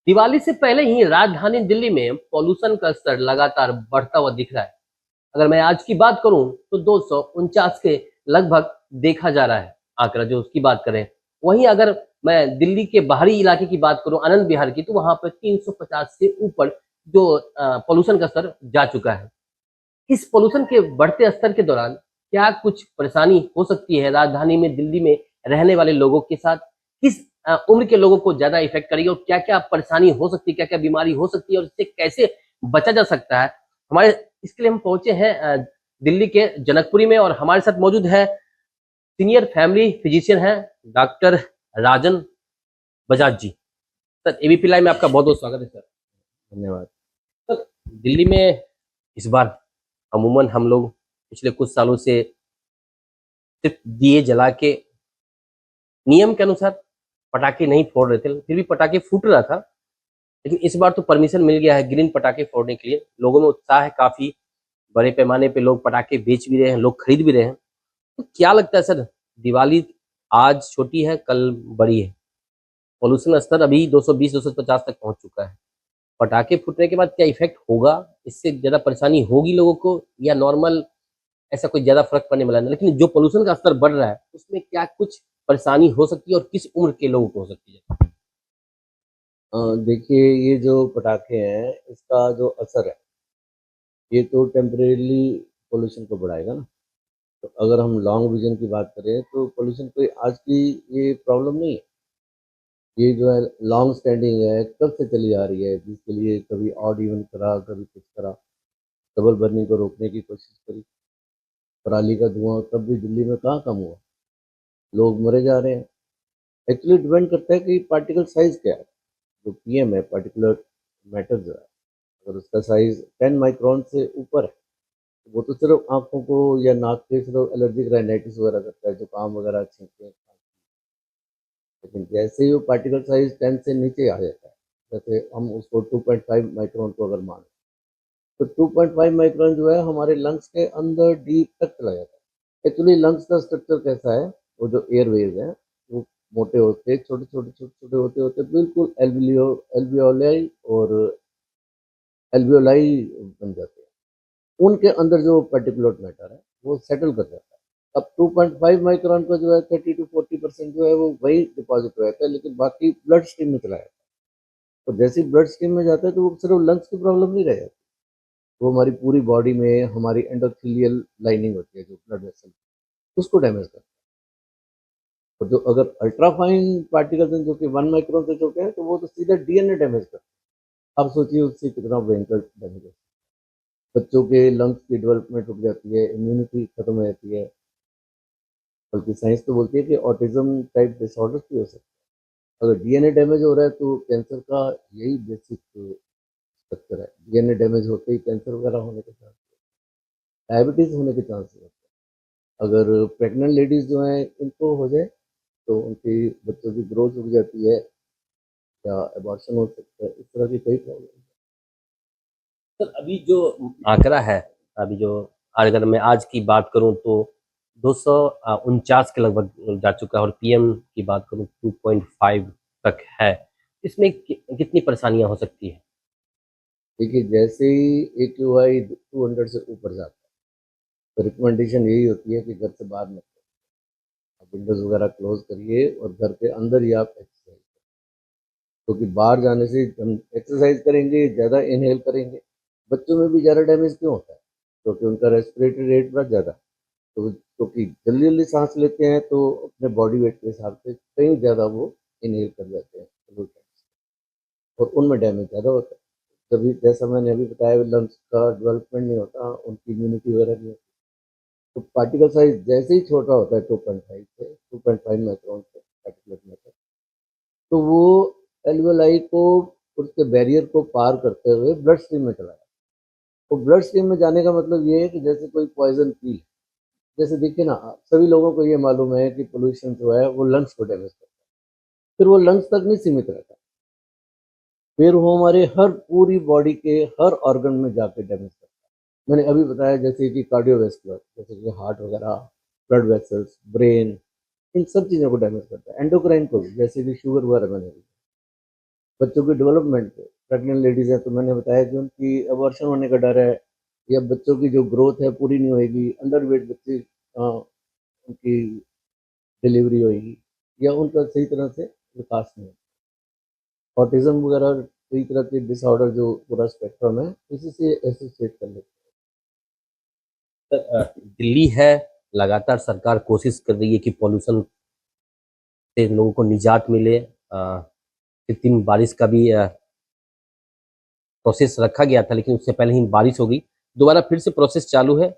दिवाली से पहले ही राजधानी दिल्ली में पॉल्यूशन का स्तर लगातार बढ़ता हुआ दिख रहा है। अगर मैं आज की बात करूं तो 249 के लगभग देखा जा रहा है आंकड़ा जो उसकी बात करें। वहीं अगर मैं दिल्ली के बाहरी इलाके की बात करूं आनंद विहार की तो वहां पर 350 से ऊपर जो पॉल्यूशन का स्तर जा चुका है। इस पॉल्यूशन के बढ़ते स्तर के दौरान क्या कुछ परेशानी हो सकती है राजधानी में दिल्ली में रहने वाले लोगों के साथ? किस उम्र के लोगों को ज़्यादा इफ़ेक्ट करेगी और क्या-क्या परेशानी हो सकती है, क्या-क्या बीमारी हो सकती है और इससे कैसे बचा जा सकता है? हमारे इसके लिए हम पहुँचे हैं दिल्ली के जनकपुरी में और हमारे साथ मौजूद है सीनियर फैमिली फिजिशियन हैं डॉक्टर राजन बजाज जी। सर एबीपी लाइव में आपका बहुत-बहुत स्वागत है सर। धन्यवाद। सर दिल्ली में इस बार अमूमन हम लोग पिछले कुछ सालों से सिर्फ दिए जला के नियम के अनुसार पटाखे नहीं फोड़ रहे थे, फिर भी पटाखे फूट रहा था। लेकिन इस बार तो परमिशन मिल गया है ग्रीन पटाखे फोड़ने के लिए। लोगों में उत्साह है काफ़ी, बड़े पैमाने पे लोग पटाखे बेच भी रहे हैं, लोग खरीद भी रहे हैं। तो क्या लगता है सर, दिवाली आज छोटी है, कल बड़ी है। पॉल्यूशन स्तर अभी 220-250 तक पहुँच चुका है। पटाखे फूटने के बाद क्या इफ़ेक्ट होगा? इससे ज़्यादा परेशानी होगी लोगों को या नॉर्मल ऐसा कोई ज़्यादा फ़र्क पड़ने वाला नहीं? लेकिन जो पॉल्यूशन का स्तर बढ़ रहा है, उसमें क्या कुछ परेशानी हो सकती है और किस उम्र के लोगों को हो सकती है? देखिए, ये जो पटाखे हैं इसका जो असर है ये तो टेम्परेरी पोल्यूशन को बढ़ाएगा ना। तो अगर हम लॉन्ग विजन की बात करें तो पोल्यूशन कोई आज की ये प्रॉब्लम नहीं है। ये जो है लॉन्ग स्टैंडिंग है, कब से चली आ रही है, जिसके लिए कभी ऑड इवन करा, कभी कुछ करा, डबल बर्निंग को रोकने की कोशिश करी। पराली का धुआं तब भी दिल्ली में कहाँ कम हुआ, लोग मरे जा रहे हैं। एक्चुअली डिपेंड करता है कि पार्टिकल साइज क्या है। जो पीएम है, पार्टिकुलर मैटर जो है, अगर उसका साइज 10 माइक्रोन से ऊपर है, वो तो सिर्फ आँखों को या नाक के सिर्फ एलर्जिक राइनाइटिस वगैरह करता है, जुकाम वगैरह, छींकें। लेकिन जैसे ही वो पार्टिकल साइज 10 से नीचे आ जाता है, जैसे हम उसको 2.5 माइक्रोन को अगर माने, तो 2.5 माइक्रोन जो है हमारे लंग्स के अंदर डीप तक चला जाता है। एक्चुअली लंग्स का स्ट्रक्चर कैसा है, वो जो एयरवेज है वो मोटे होते, छोटे छोटे छोटे छोटे होते होते बिल्कुल एल्वियोलाई और एल्वियोलाई बन जाते हैं। उनके अंदर जो पर्टिकुलर मैटर है वो सेटल कर जाता है। अब 2.5 माइक्रोन का जो है 30 to 40% जो है वो वही डिपॉजिट रहता है, लेकिन बाकी ब्लड स्ट्रीम में चला जाता है। और जैसे ही ब्लड स्ट्रीम में जाता है तो वो सिर्फ लंग्स की प्रॉब्लम नहीं रह जाती, वो हमारी पूरी बॉडी में हमारी एंडोथेलियल लाइनिंग होती है जो ब्लड वेसल, उसको डैमेज करता है। और जो अगर अल्ट्राफाइन पार्टिकल्स हैं जो कि 1 माइक्रोन से छोटे हैं, तो वो तो सीधा डीएनए डैमेज करते हैं। आप सोचिए उससे कितना भयंकर डैमेज है। बच्चों के लंग्स की डेवलपमेंट रुक जाती है, इम्यूनिटी खत्म हो जाती है। बल्कि साइंस तो बोलती है कि ऑटिज्म टाइप डिसऑर्डर भी हो सकते हैं। अगर डीएनए डैमेज हो रहा है तो कैंसर का यही बेसिक स्ट्रक्चर है। डीएनए डैमेज होते ही कैंसर वगैरह होने के चांस, डायबिटीज होने के चांस होते हैं। अगर प्रेग्नेंट लेडीज जो हैं इनको हो जाए तो उनकी बच्चों की ग्रोथ रुक जाती है या एबॉर्शन हो सकता है, इस तरह की कई प्रॉब्लम। सर अभी जो आंकड़ा है, अभी जो अगर मैं आज की बात करूं तो 249 के लगभग जा चुका है और पीएम की बात करूं 2.5 तक है। इसमें कितनी परेशानियां हो सकती है? देखिए, जैसे ही AQI 200 से ऊपर जाता है तो रिकमेंडेशन यही होती है कि घर से बाहर मत, आप विंडोज वगैरह क्लोज करिए और घर के अंदर ही आप एक्सरसाइज, क्योंकि बाहर जाने से हम एक्सरसाइज करेंगे, ज़्यादा इनहेल करेंगे, बच्चों में भी ज़्यादा डैमेज क्यों होता है, क्योंकि उनका रेस्पिरेटरी रेट बहुत ज़्यादा है। तो क्योंकि जल्दी जल्दी सांस लेते हैं तो अपने बॉडी वेट के हिसाब से कहीं ज़्यादा वो इनहेल कर जाते हैं pollutants, और उनमें डैमेज ज़्यादा होता है। तभी जैसा मैंने अभी बताया, लंग्स का डेवलपमेंट नहीं होता, उनकी इम्यूनिटी वगैरह नहीं होती। तो पार्टिकल साइज जैसे ही छोटा होता है 2.5 से 2.5 माइक्रोन से पार्टिकुलर मैटर, तो वो एल्वेलाई को, उसके बैरियर को पार करते हुए ब्लड स्ट्रीम में चला जाता है। तो ब्लड स्ट्रीम में जाने का मतलब ये है कि जैसे कोई पॉइजन पी, जैसे देखिए ना, सभी लोगों को ये मालूम है कि पोल्यूशन जो है वो लंग्स को डैमेज करता है। फिर वो लंग्स तक नहीं सीमित रहता, फिर वो हमारे हर पूरी बॉडी के हर ऑर्गन में जाके डैमेज करता है। मैंने अभी बताया जैसे कि कार्डियोवेस्कुलर, जैसे कि हार्ट वगैरह, ब्लड वेसल्स, ब्रेन, इन सब चीज़ों को डैमेज करता है। एंडोक्राइन को भी, जैसे कि शुगर वगैरह मैंने, बच्चों की डेवलपमेंट पे, प्रेग्नेंट लेडीज है तो मैंने बताया कि उनकी अबॉर्शन होने का डर है, या बच्चों की जो ग्रोथ है पूरी नहीं होएगी, अंडर वेट बच्चे उनकी डिलीवरी होएगी, या उनका सही तरह से विकास नहीं होगा। ऑटिज्म वगैरह कई तरह के डिसऑर्डर जो पूरा स्पेक्ट्रम है इसी से एसोसिएट कर लेते दिल्ली है, लगातार सरकार कोशिश कर रही है कि पॉल्यूशन से लोगों को निजात मिले। कृत्रिम बारिश का भी प्रोसेस रखा गया था, लेकिन उससे पहले ही बारिश हो गई। दोबारा फिर से प्रोसेस चालू है,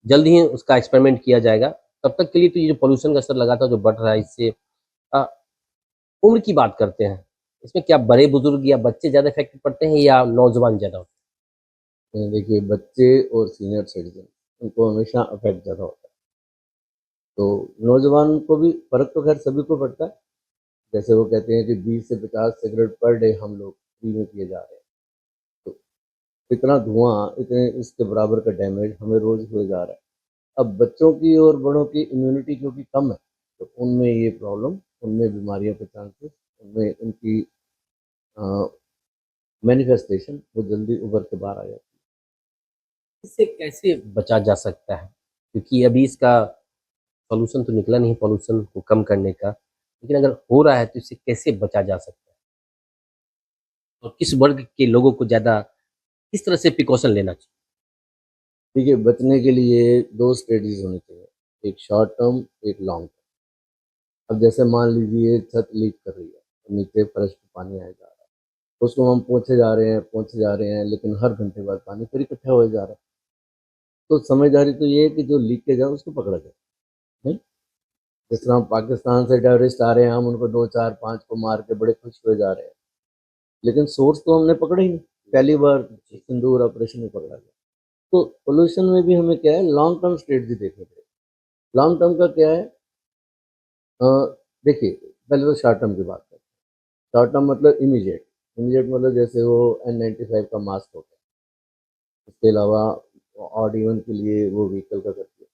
जल्द ही उसका एक्सपेरिमेंट किया जाएगा। तब तक के लिए तो ये जो पॉल्यूशन का स्तर लगातार जो बढ़ रहा है, इससे अ, उम्र की बात करते हैं, इसमें क्या बड़े बुजुर्ग या बच्चे ज़्यादा इफेक्टेड पड़ते हैं या नौजवान ज़्यादा होते हैं। देखिए, बच्चे और सीनियर सिटीजन उनको हमेशा अफेक्ट ज़्यादा होता है, तो नौजवान को भी फर्क तो खैर सभी को पड़ता है। जैसे वो कहते हैं कि 20 से 50 सिगरेट पर डे हम लोग फ्री में किए जा रहे हैं, तो इतना धुआं, इतने इसके बराबर का डैमेज हमें रोज हुए जा रहा है। अब बच्चों की और बड़ों की इम्यूनिटी क्योंकि कम है, तो उनमें ये प्रॉब्लम, उनमें बीमारियों के चांसेस, उनमें उनकी मैनिफेस्टेशन वो जल्दी उभर के बाहर आ जाती है। हैं? इससे कैसे बचा जा सकता है? क्योंकि अभी इसका सॉल्यूशन तो निकला नहीं पॉल्यूशन को कम करने का, लेकिन अगर हो रहा है तो इससे कैसे बचा जा सकता है? और किस वर्ग के लोगों को ज़्यादा किस तरह से प्रिकॉशन लेना चाहिए? देखिए, बचने के लिए दो स्ट्रेटजीज होनी चाहिए, एक शॉर्ट टर्म, एक लॉन्ग टर्म। अब जैसे मान लीजिए छत लीक कर रही है, तो नीचे फर्श पे पानी आया जा रहा है, उसको हम पोंछे जा रहे हैं, लेकिन हर घंटे बाद पानी फिर इकट्ठा हो जा रहा है। तो समझदारी तो ये है कि जो लीकेज है उसको पकड़ा जाए, नहीं? जिस तरह पाकिस्तान से टेररिस्ट आ रहे हैं, हम उनको 2 4 5 को मार के बड़े खुश हुए जा रहे हैं, लेकिन सोर्स तो हमने पकड़ा ही नहीं। पहली बार सिंदूर ऑपरेशन में पकड़ा गया। तो पोल्यूशन में भी हमें क्या है, लॉन्ग टर्म स्ट्रेटजी देखनी पड़ेगी। लॉन्ग टर्म का क्या है? अ, देखिए, पहले तो शॉर्ट टर्म की बात करें। शॉर्ट टर्म मतलब इमीडिएट। इमीडिएट मतलब जैसे वो N95 का मास्क हो गया, इसके अलावा ऑड इवन के लिए वो व्हीकल का कर दिया,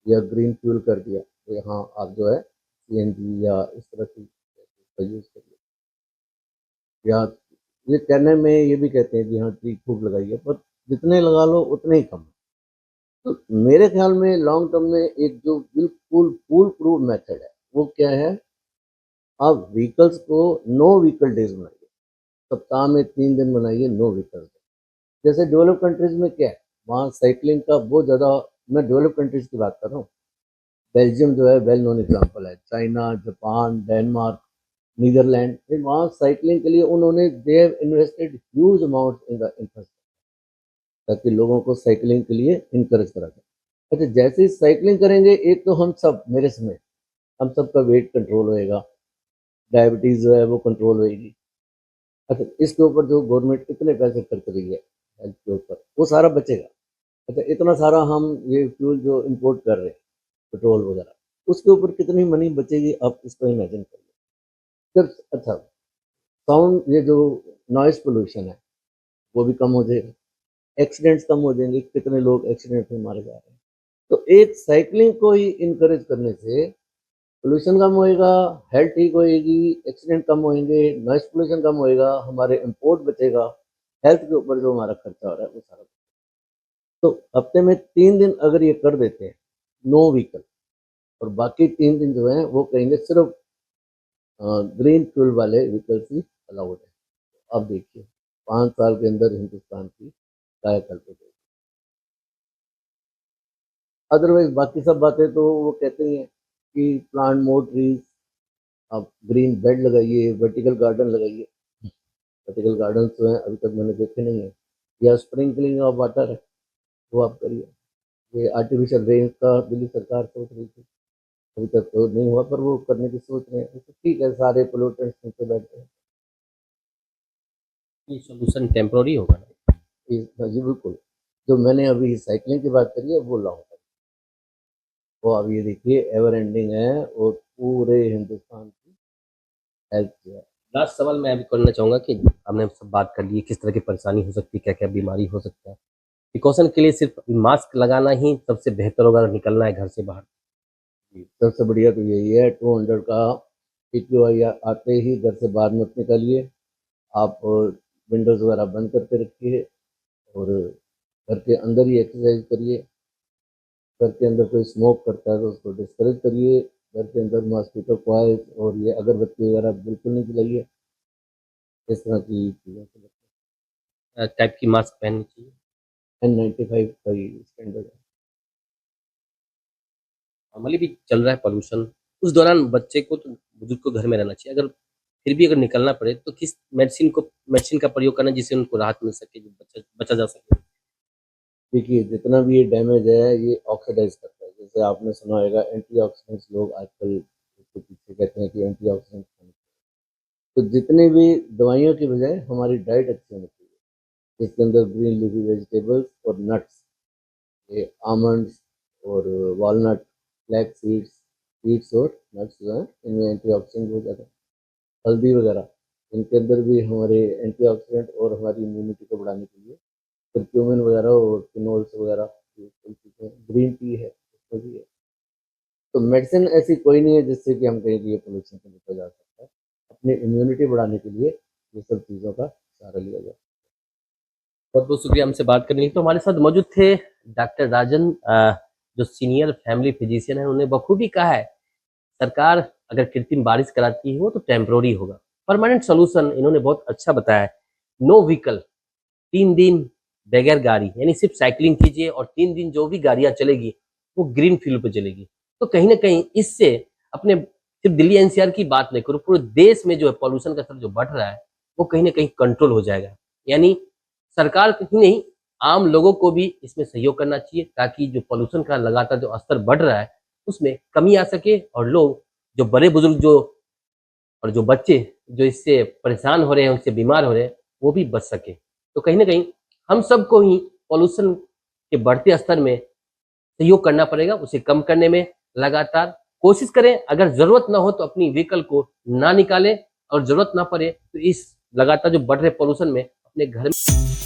या ग्रीन फ्यूल कर दिया, तो यहाँ आप जो है CNG या इस तरह की का यूज़ करिए। या ये कहने में ये भी कहते हैं कि हाँ ट्री खूब लगाइए, पर जितने लगा लो उतने ही कम है। तो मेरे ख्याल में लॉन्ग टर्म में एक जो बिल्कुल फूल प्रूफ मेथड है वो क्या है, आप व्हीकल्स को नो व्हीकल डेज बनाइए, सप्ताह में 3 दिन बनाइए नो व्हीकल। जैसे डेवलप कंट्रीज में क्या है, वहाँ साइकिलिंग का बहुत ज़्यादा, मैं डेवलप कंट्रीज की बात कर रहा हूँ। बेल्जियम जो है वेल नोन एग्जाम्पल है, चाइना, जापान, डेनमार्क, नीदरलैंड, वहाँ साइकिलिंग के लिए उन्होंने they have invested huge amount in the infrastructure, ताकि लोगों को साइकिलिंग के लिए इनकरेज करा जाए। अच्छा, जैसे ही साइकिलिंग करेंगे, एक तो हम सब मेरे समेत हम सब का वेट कंट्रोल होएगा, डायबिटीज़ जो है वो कंट्रोल होएगी। अच्छा, इसके ऊपर जो गवर्नमेंट इतने पैसे खर्च रही है हेल्थ के ऊपर, वो सारा बचेगा। अच्छा, इतना सारा हम ये फ्यूल जो इंपोर्ट कर रहे हैं, पेट्रोल वगैरह, उसके ऊपर कितनी मनी बचेगी आप इसको इमेजिन करिए। जब अच्छा, साउंड, ये जो नॉइस पोल्यूशन है वो भी कम हो जाएगा, एक्सीडेंट्स कम हो जाएंगे, कितने लोग एक्सीडेंट में मारे जा रहे हैं। तो एक साइकिलिंग को ही इनकरेज करने से पोल्यूशन कम होएगा, हेल्थ ठीक होएगी, एक्सीडेंट कम होएंगे, नॉइस पोल्यूशन कम होएगा, हमारे इंपोर्ट बचेगा, हेल्थ के ऊपर जो हमारा खर्चा हो रहा है वो सारा। तो हफ्ते में 3 दिन अगर ये कर देते हैं नो व्हीकल, और बाकी 3 दिन जो है वो कहेंगे सिर्फ ग्रीन फ्यूल वाले व्हीकल्स ही अलाउड है, अब देखिए 5 साल के अंदर हिंदुस्तान की कायाकल्प हो जाएगी। अदरवाइज बाकी सब बातें तो वो कहते ही हैं कि प्लांट मोर ट्रीज, आप ग्रीन बेड लगाइए, वर्टिकल गार्डन लगाइए। वर्टिकल गार्डन जो है अभी तक मैंने देखे नहीं है, या स्प्रिंकलिंग ऑफ वाटर है वो आप करिए। ये आर्टिफिशियल रेन का दिल्ली सरकार सोच रही थी, अभी तक तो नहीं हुआ, पर वो करने की सोच रहे हैं, तो ठीक है, सारे पोल्यूटेंट्स नीचे बैठे हैं। ये सॉल्यूशन टेम्पररी होगा ना? जी बिल्कुल। जो मैंने अभी साइकिलिंग की बात करी है वो लॉन्ग टर्म, वो अब ये देखिए एवर एंडिंग है, और पूरे हिंदुस्तान की हेल्थ जो है। लास्ट सवाल मैं अभी करना चाहूँगा कि हमने सब बात कर ली है, किस तरह की परेशानी हो सकती है, क्या-क्या बीमारी हो सकता है। प्रिकॉशन के लिए सिर्फ मास्क लगाना ही सबसे बेहतर होगा अगर निकलना है घर से बाहर। सबसे बढ़िया तो यही है, 200 का PQI आते ही घर से बाहर मत निकलिए। आप विंडोज़ वगैरह बंद करके रखिए और घर के अंदर ही एक्सरसाइज करिए। घर के अंदर कोई स्मोक करता है तो उसको डिस्करेज करिए। घर के अंदर मॉस्किटो कॉइल्स और ये अगरबत्ती वगैरह बिल्कुल नहीं जलाइए। इस तरह की चीज़ों को टाइप की मास्क पहननी चाहिए। N95 का ही स्टैंडर्ड है। नॉर्मली भी चल रहा है पॉल्यूशन, उस दौरान बच्चे को तो बुजुर्ग को घर में रहना चाहिए। अगर फिर भी अगर निकलना पड़े तो किस मेडिसिन का प्रयोग करना जिससे उनको राहत मिल सके, जो बचा बचा जा सके। देखिए जितना भी ये डैमेज है ये ऑक्सीडाइज करता है। जैसे आपने सुना होगा एंटीऑक्सीडेंट्स, लोग आजकल इसके पीछे कहते हैं कि एंटीऑक्सीडेंट्स, तो जितने भी दवाइयों की बजाय हमारी डाइट अच्छी होनी चाहिए। इसके अंदर ग्रीन लीफी वेजिटेबल्स और नट्स, ये आमंड्स और वॉलनट, फ्लैक्स सीड्स और नट्स जो हैं इनमें एंटीऑक्सीडेंट बहुत ज़्यादा है। हल्दी वगैरह, इनके अंदर भी हमारे एंटीऑक्सीडेंट और हमारी इम्यूनिटी को बढ़ाने के लिए करक्यूमिन वगैरह और फिनोल्स वगैरह, ये कई चीज़ें, ग्रीन टी है उसमें भी है। तो मेडिसिन ऐसी कोई नहीं है जिससे कि हम कहें कि ये पोल्यूशन से बचा जा सकता है। अपनी इम्यूनिटी बढ़ाने के लिए ये सब चीज़ों का सहारा लिया जाए। बहुत बहुत शुक्रिया हमसे बात करने के लिए। तो हमारे साथ मौजूद थे डॉक्टर राजन, जो सीनियर फैमिली फिजिशियन है। उन्होंने बखूबी कहा है सरकार अगर कृत्रिम बारिश कराती है वो तो टेम्पररी होगा, परमानेंट सोल्यूशन इन्होंने बहुत अच्छा बताया है। नो व्हीकल, 3 दिन बगैर गाड़ी, यानी सिर्फ साइकिलिंग कीजिए और 3 दिन जो भी गाड़ियां चलेगी वो ग्रीन फील्ड पे चलेगी। तो कहीं ना कहीं इससे अपने सिर्फ दिल्ली एनसीआर की बात नहीं करूँ, पूरे देश में जो है पॉल्यूशन का स्तर जो बढ़ रहा है वो कहीं ना कहीं कंट्रोल हो जाएगा। यानी सरकार ही नहीं, आम लोगों को भी इसमें सहयोग करना चाहिए ताकि जो पॉल्यूशन का लगातार जो स्तर बढ़ रहा है उसमें कमी आ सके और लोग, जो बड़े बुजुर्ग जो और जो बच्चे जो इससे परेशान हो रहे हैं, उससे बीमार हो रहे हैं, वो भी बच सके। तो कहीं ना कहीं हम सबको ही पॉल्यूशन के बढ़ते स्तर में सहयोग करना पड़ेगा, उसे कम करने में लगातार कोशिश करें। अगर जरूरत ना हो तो अपनी व्हीकल को ना निकालें और जरूरत ना पड़े तो इस लगातार जो बढ़ रहे पॉल्यूशन में अपने घर में